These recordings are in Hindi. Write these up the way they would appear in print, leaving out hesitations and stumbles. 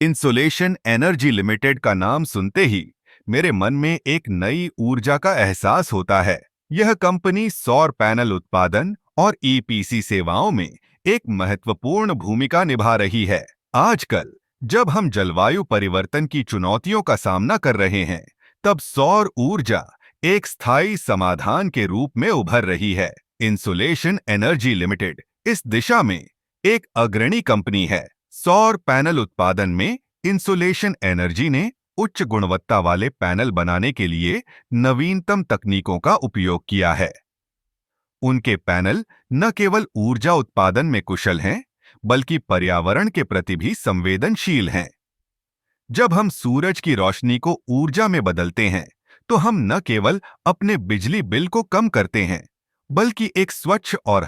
इंसुलेशन एनर्जी लिमिटेड का नाम सुनते ही मेरे मन में एक नई ऊर्जा का एहसास होता है। यह कंपनी सौर पैनल उत्पादन और ईपीसी सेवाओं में एक महत्वपूर्ण भूमिका निभा रही है। आजकल जब हम जलवायु परिवर्तन की चुनौतियों का सामना कर रहे हैं, तब सौर ऊर्जा एक स्थायी समाधान के रूप में उभर रही है। इंसुलेशन एनर्जी लिमिटेड इस दिशा में एक अग्रणी कंपनी है। सौर पैनल उत्पादन में इंसुलेशन एनर्जी ने उच्च गुणवत्ता वाले पैनल बनाने के लिए नवीनतम तकनीकों का उपयोग किया है। उनके पैनल न केवल ऊर्जा उत्पादन में कुशल हैं, बल्कि पर्यावरण के प्रति भी संवेदनशील हैं। जब हम सूरज की रोशनी को ऊर्जा में बदलते हैं, तो हम न केवल अपने बिजली बिल को कम करते हैं, बल्कि एक स्वच्छ और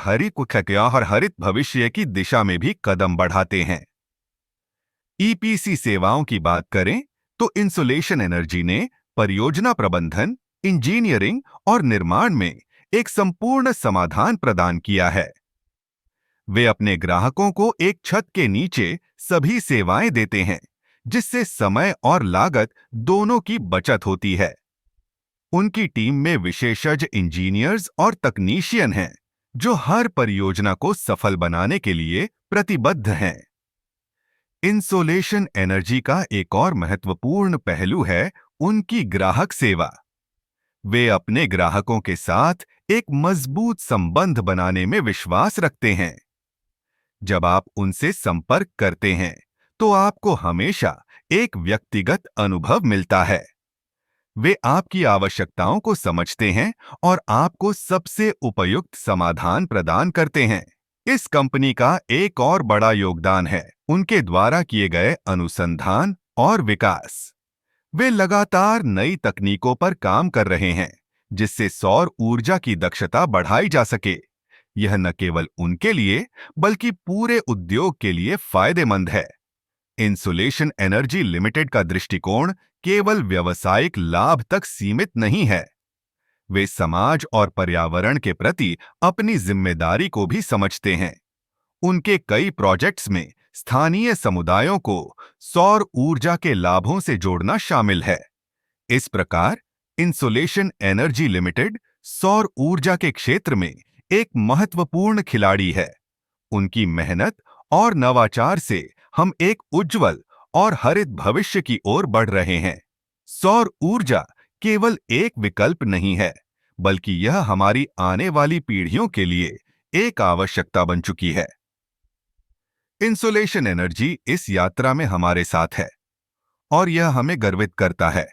हरित भविष्य की दिशा में भी कदम बढ़ाते हैं। ईपीसी सेवाओं की बात करें तो इंसुलेशन एनर्जी ने परियोजना प्रबंधन, इंजीनियरिंग और निर्माण में एक संपूर्ण समाधान प्रदान किया है। वे अपने ग्राहकों को एक छत के नीचे सभी सेवाएं देते हैं, जिससे समय और लागत दोनों की बचत होती है। उनकी टीम में विशेषज्ञ इंजीनियर्स और तकनीशियन हैं, जो हर परियोजना को सफल बनाने के लिए प्रतिबद्ध हैं। इंसोलेशन एनर्जी का एक और महत्वपूर्ण पहलू है उनकी ग्राहक सेवा। वे अपने ग्राहकों के साथ एक मजबूत संबंध बनाने में विश्वास रखते हैं। जब आप उनसे संपर्क करते हैं, तो आपको हमेशा एक व्यक्तिगत अनुभव मिलता है। वे आपकी आवश्यकताओं को समझते हैं और आपको सबसे उपयुक्त समाधान प्रदान करते हैं। इस कंपनी का एक और बड़ा योगदान है उनके द्वारा किए गए अनुसंधान और विकास। वे लगातार नई तकनीकों पर काम कर रहे हैं, जिससे सौर ऊर्जा की दक्षता बढ़ाई जा सके। यह न केवल उनके लिए, बल्कि पूरे उद्योग के लिए फायदेमंद है। इंसुलेशन एनर्जी लिमिटेड का दृष्टिकोण केवल व्यावसायिक लाभ तक सीमित नहीं है। वे समाज और पर्यावरण के प्रति अपनी जिम्मेदारी को भी समझते हैं। उनके कई प्रोजेक्ट्स में स्थानीय समुदायों को सौर ऊर्जा के लाभों से जोड़ना शामिल है। इस प्रकार इंसुलेशन एनर्जी लिमिटेड सौर ऊर्जा के क्षेत्र में एक महत्वपूर्ण खिलाड़ी है। उनकी मेहनत और नवाचार से हम एक उज्जवल और हरित भविष्य की ओर बढ़ रहे हैं। सौर ऊर्जा केवल एक विकल्प नहीं है, बल्कि यह हमारी आने वाली पीढ़ियों के लिए एक आवश्यकता बन चुकी है। इंसुलेशन एनर्जी इस यात्रा में हमारे साथ है और यह हमें गर्वित करता है।